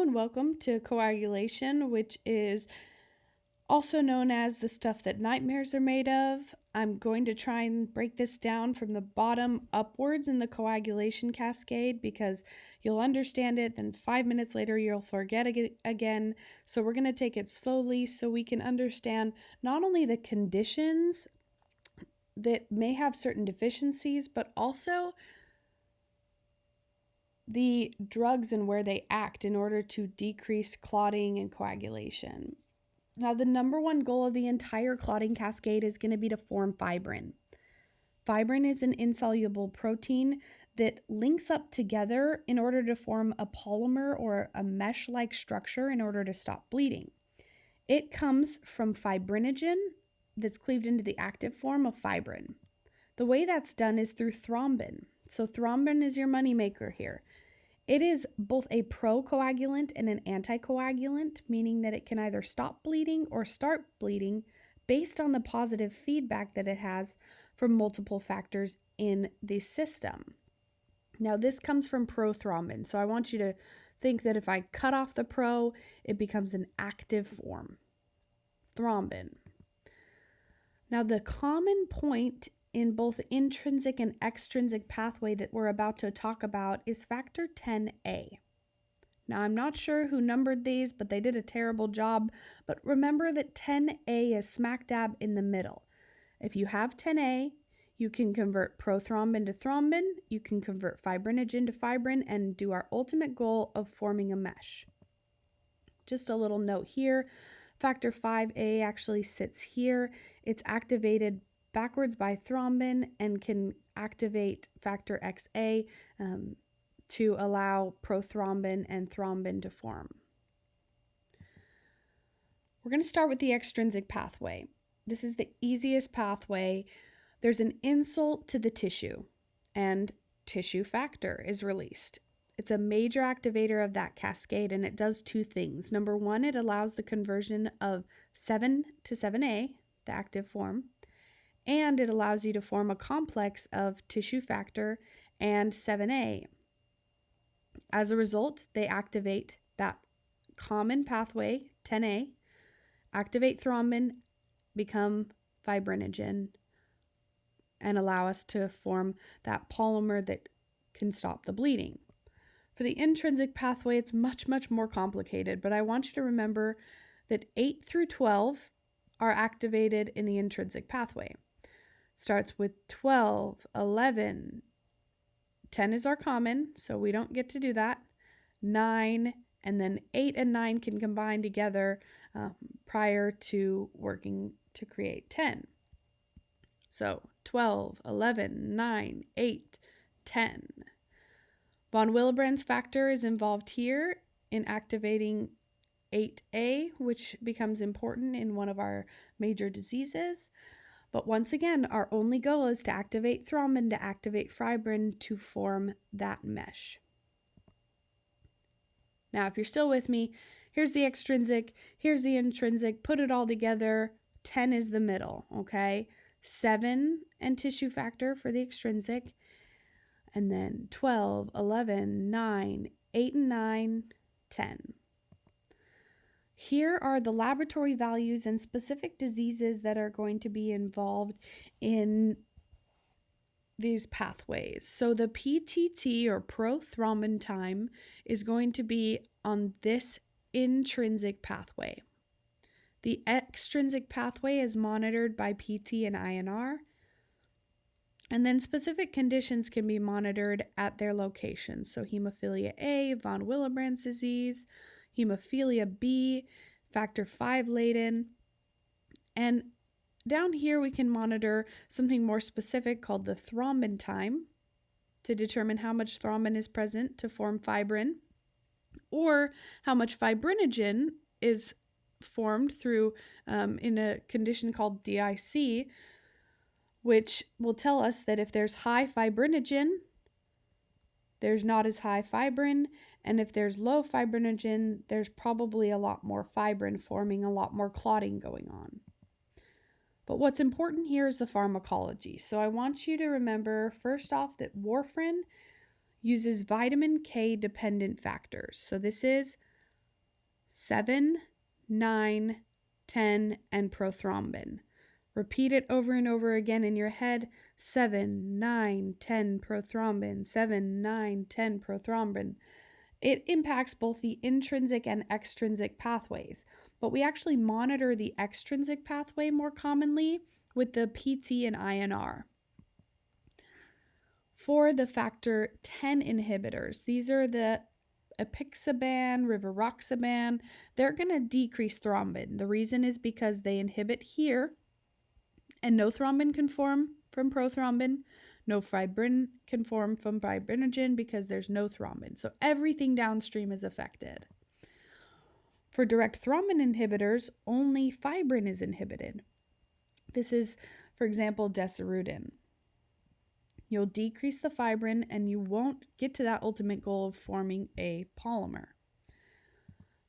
And welcome to coagulation, which is also known as the stuff that nightmares are made of. I'm going to try and break this down from the bottom upwards in the coagulation cascade because you'll understand it, then 5 minutes later you'll forget it again. So we're going to take it slowly so we can understand not only the conditions that may have certain deficiencies, but also the drugs and where they act in order to decrease clotting and coagulation. Now, the number one goal of the entire clotting cascade is going to be to form fibrin. Fibrin is an insoluble protein that links up together in order to form a polymer or a mesh-like structure in order to stop bleeding. It comes from fibrinogen that's cleaved into the active form of fibrin. The way that's done is through thrombin. So thrombin is your moneymaker here. It is both a procoagulant and an anticoagulant, meaning that it can either stop bleeding or start bleeding based on the positive feedback that it has from multiple factors in the system. Now, this comes from prothrombin, so I want you to think that if I cut off the pro, it becomes an active form, thrombin. Now, the common point in both intrinsic and extrinsic pathway that we're about to talk about is factor 10A. Now, I'm not sure who numbered these, but they did a terrible job. But remember that 10A is smack dab in the middle. If you have 10A, you can convert prothrombin to thrombin, you can convert fibrinogen to fibrin, and do our ultimate goal of forming a mesh. Just a little note here, factor 5A actually sits here. It's activated backwards by thrombin and can activate factor XA to allow prothrombin and thrombin to form. We're going to start with the extrinsic pathway. This is the easiest pathway. There's an insult to the tissue, and tissue factor is released. It's a major activator of that cascade, and it does two things. Number one, it allows the conversion of 7 to 7A, the active form, and it allows you to form a complex of tissue factor and 7A. As a result, they activate that common pathway, 10A, activate thrombin, become fibrinogen, and allow us to form that polymer that can stop the bleeding. For the intrinsic pathway, it's much, much more complicated, but I want you to remember that 8 through 12 are activated in the intrinsic pathway. Starts with 12, 11, 10 is our common, so we don't get to do that. 9, and then 8 and 9 can combine together prior to working to create 10. So 12, 11, 9, 8, 10. Von Willebrand's factor is involved here in activating 8A, which becomes important in one of our major diseases. But once again, our only goal is to activate thrombin, to activate fibrin, to form that mesh. Now, if you're still with me, here's the extrinsic, here's the intrinsic, put it all together. 10 is the middle, okay? 7 and tissue factor for the extrinsic, and then 12, 11, 9, 8 and 9, 10. Here are the laboratory values and specific diseases that are going to be involved in these pathways. So the PTT or prothrombin time is going to be on this intrinsic pathway. The extrinsic pathway is monitored by PT and INR. And then specific conditions can be monitored at their location. So hemophilia A, von Willebrand's disease, hemophilia B, factor 5 laden. And down here we can monitor something more specific called the thrombin time to determine how much thrombin is present to form fibrin, or how much fibrinogen is formed through in a condition called DIC, which will tell us that if there's high fibrinogen, there's not as high fibrin, and if there's low fibrinogen, there's probably a lot more fibrin forming, a lot more clotting going on. But what's important here is the pharmacology. So I want you to remember, first off, that warfarin uses vitamin K dependent factors. So this is 7, 9, 10, and prothrombin. Repeat it over and over again in your head. 7, 9, 10 prothrombin. 7, 9, 10 prothrombin. It impacts both the intrinsic and extrinsic pathways, but we actually monitor the extrinsic pathway more commonly with the PT and INR. For the factor 10 inhibitors, these are the apixaban, rivaroxaban, they're going to decrease thrombin. The reason is because they inhibit here, and no thrombin can form from prothrombin. No fibrin can form from fibrinogen because there's no thrombin. So everything downstream is affected. For direct thrombin inhibitors, only fibrin is inhibited. This is, for example, desirudin. You'll decrease the fibrin and you won't get to that ultimate goal of forming a polymer.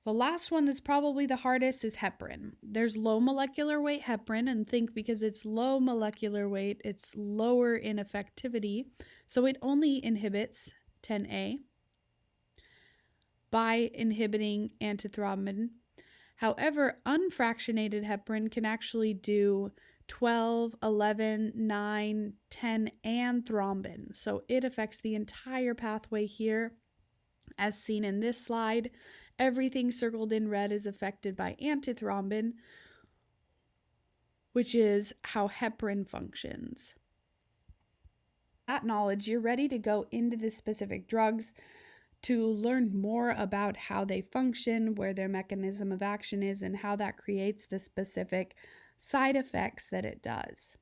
The last one that's probably the hardest is heparin. There's low molecular weight heparin, and think because it's low molecular weight, it's lower in effectivity. So it only inhibits 10A by inhibiting antithrombin. However, unfractionated heparin can actually do 12, 11, 9, 10, and thrombin. So it affects the entire pathway here. As seen in this slide, everything circled in red is affected by antithrombin, which is how heparin functions. That knowledge, you're ready to go into the specific drugs to learn more about how they function, where their mechanism of action is, and how that creates the specific side effects that it does.